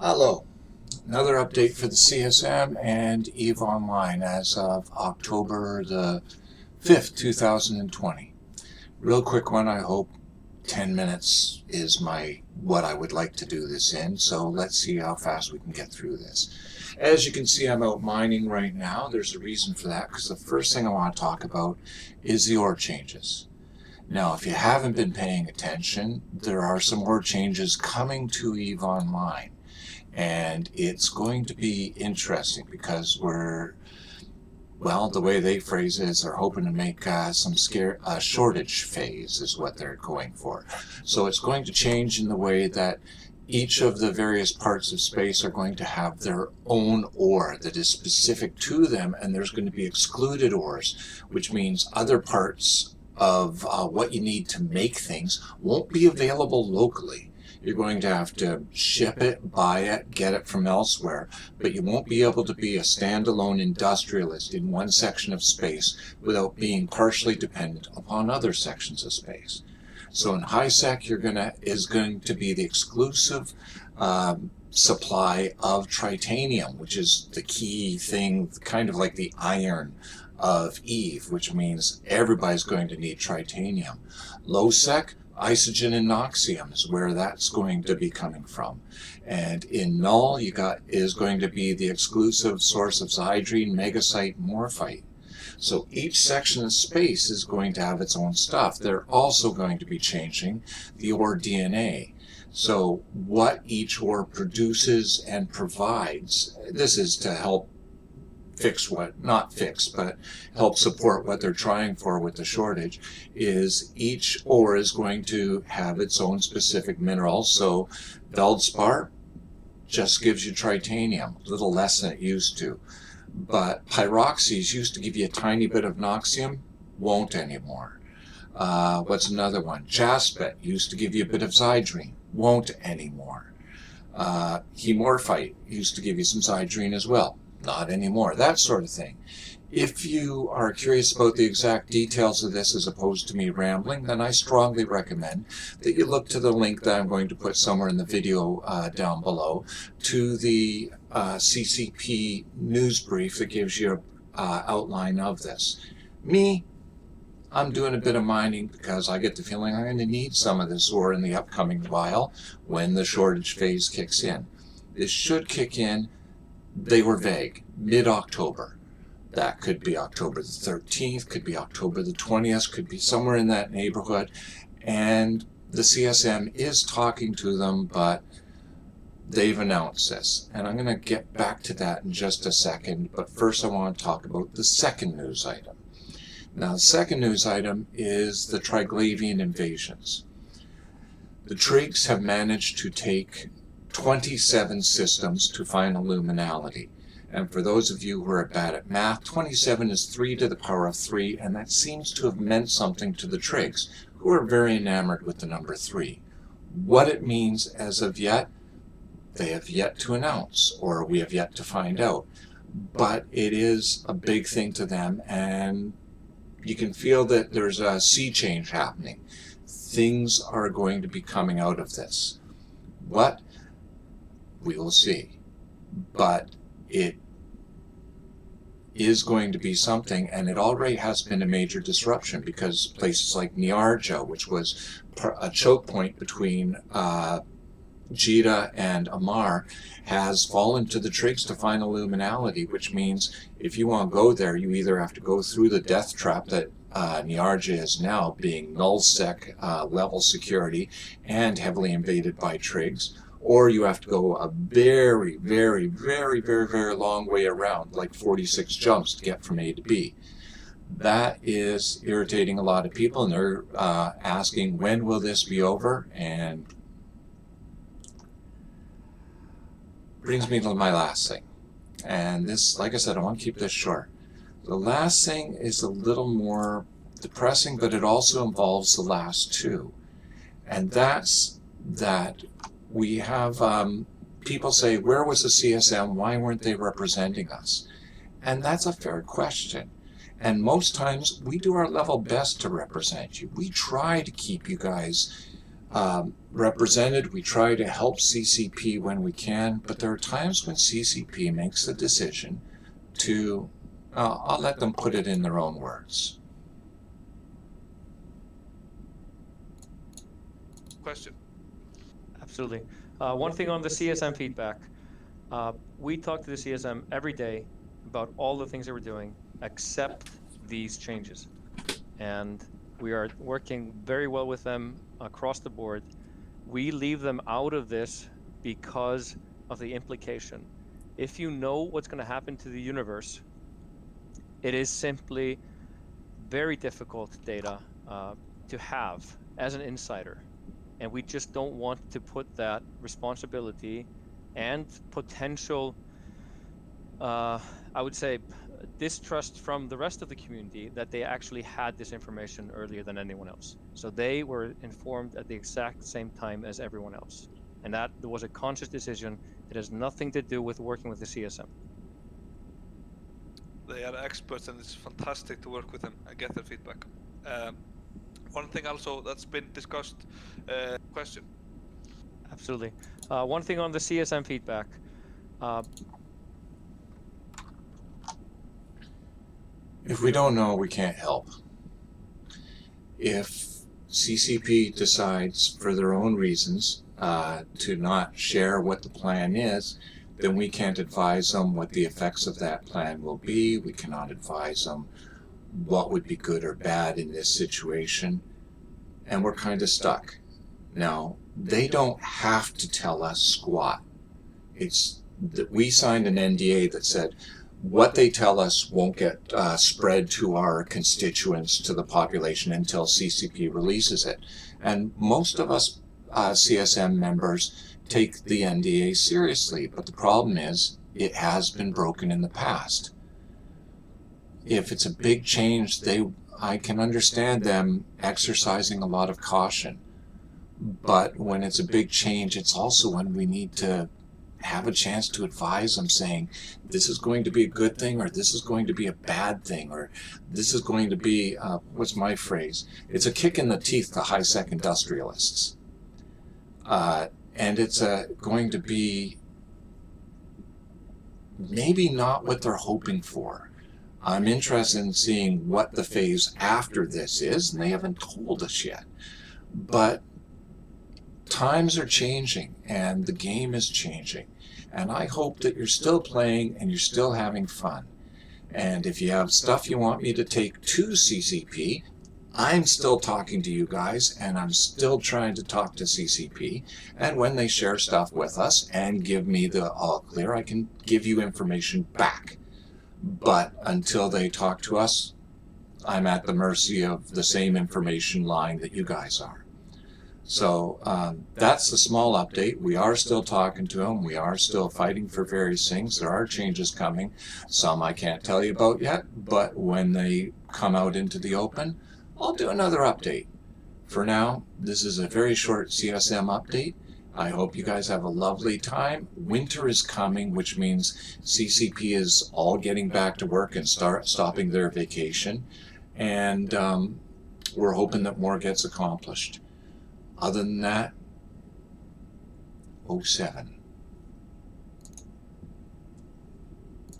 Hello, another update for the CSM and EVE Online as of October the 5th, 2020. Real quick one, I hope 10 minutes is what I would like to do this in, so let's see how fast we can get through this. As you can see, I'm out mining right now. There's a reason for that, because the first thing I want to talk about is the ore changes. Now, if you haven't been paying attention, there are some ore changes coming to EVE Online. And it's going to be interesting because the way they phrase it is they're hoping to make some shortage phase is what they're going for. So it's going to change in the way that each of the various parts of space are going to have their own ore that is specific to them, and there's going to be excluded ores, which means other parts of what you need to make things won't be available locally. You're going to have to ship it, buy it, get it from elsewhere, but you won't be able to be a standalone industrialist in one section of space without being partially dependent upon other sections of space. So in HiSec, is going to be the exclusive supply of tritanium, which is the key thing, kind of like the iron of EVE, which means everybody's going to need tritanium. Low sec, isogen and noxium is where that's going to be coming from. And in null, is going to be the exclusive source of zydrine, megasite, morphite. So each section of space is going to have its own stuff. They're also going to be changing the ore DNA. So what each ore produces and provides, this is to help help support what they're trying for with the shortage, is each ore is going to have its own specific minerals. So feldspar just gives you tritanium, a little less than it used to. But pyroxenes used to give you a tiny bit of noxium, won't anymore. What's another one? Jaspet used to give you a bit of zydrine, won't anymore. Hemorphite used to give you some zydrine as well, not anymore, that sort of thing. If you are curious about the exact details of this as opposed to me rambling, then I strongly recommend that you look to the link that I'm going to put somewhere in the video down below to the CCP news brief that gives you an outline of this. I'm doing a bit of mining because I get the feeling I'm going to need some of this ore in the upcoming while when the shortage phase kicks in. This should kick in, they were vague, mid-October. That could be October the 13th, could be October the 20th, could be somewhere in that neighborhood. And the CSM is talking to them, but they've announced this. And I'm going to get back to that in just a second. But first I want to talk about the second news item. Now, the second news item is the Triglavian invasions. The trigs have managed to take 27 systems to final luminality. And for those of you who are bad at math, 27 is 3 to the power of 3, and that seems to have meant something to the trigs, who are very enamored with the number 3. What it means as of yet, they have yet to announce, or we have yet to find out. But it is a big thing to them, and you can feel that there's a sea change happening. Things are going to be coming out of this. What? We will see. But it is going to be something, and it already has been a major disruption because places like Niarja, which was a choke point between Jita and Amar, has fallen to the trigs to final luminality, which means if you want to go there, you either have to go through the death trap that Niarja is now, being null sec level security and heavily invaded by trigs, or you have to go a very, very, very, very, very long way around, like 46 jumps to get from A to B. That is irritating a lot of people, and they're asking, when will this be over? And brings me to my last thing. And this, like I said, I want to keep this short. The last thing is a little more depressing, but it also involves the last two. And that's that we have people say, where was the CSM? Why weren't they representing us? And that's a fair question. And most times we do our level best to represent you. We try to keep you guys represented. We try to help CCP when we can, but there are times when CCP makes the decision to, I'll let them put it in their own words. Question. Absolutely. One thing on the CSM feedback. We talk to the CSM every day about all the things that we're doing, except these changes. And we are working very well with them across the board. We leave them out of this because of the implication. If you know what's going to happen to the universe, it is simply very difficult data to have as an insider. And we just don't want to put that responsibility and potential, I would say, distrust from the rest of the community that they actually had this information earlier than anyone else. So they were informed at the exact same time as everyone else. And that was a conscious decision. It has nothing to do with working with the CSM. They are experts and it's fantastic to work with them and get their feedback. One thing also that's been discussed, question. Absolutely. One thing on the CSM feedback. If we don't know, we can't help. If CCP decides for their own reasons to not share what the plan is, then we can't advise them what the effects of that plan will be. We cannot advise them what would be good or bad in this situation. And we're kind of stuck. Now, they don't have to tell us squat. It's that we signed an NDA that said what they tell us won't get spread to our constituents, to the population, until CCP releases it. And most of us CSM members take the NDA seriously, but the problem is it has been broken in the past. If it's a big change, I can understand them exercising a lot of caution. But when it's a big change, it's also when we need to have a chance to advise them, saying this is going to be a good thing, or this is going to be a bad thing, or this is going to be, what's my phrase? It's a kick in the teeth to high-sec industrialists. And it's going to be maybe not what they're hoping for. I'm interested in seeing what the phase after this is, and they haven't told us yet. But times are changing, and the game is changing. And I hope that you're still playing and you're still having fun. And if you have stuff you want me to take to CCP, I'm still talking to you guys, and I'm still trying to talk to CCP. And when they share stuff with us and give me the all clear, I can give you information back. But until they talk to us, I'm at the mercy of the same information line that you guys are. So that's the small update. We are still talking to them. We are still fighting for various things. There are changes coming. Some I can't tell you about yet, but when they come out into the open, I'll do another update. For now, this is a very short CSM update. I hope you guys have a lovely time. Winter is coming, which means CCP is all getting back to work and stopping their vacation. And we're hoping that more gets accomplished. Other than that, 07.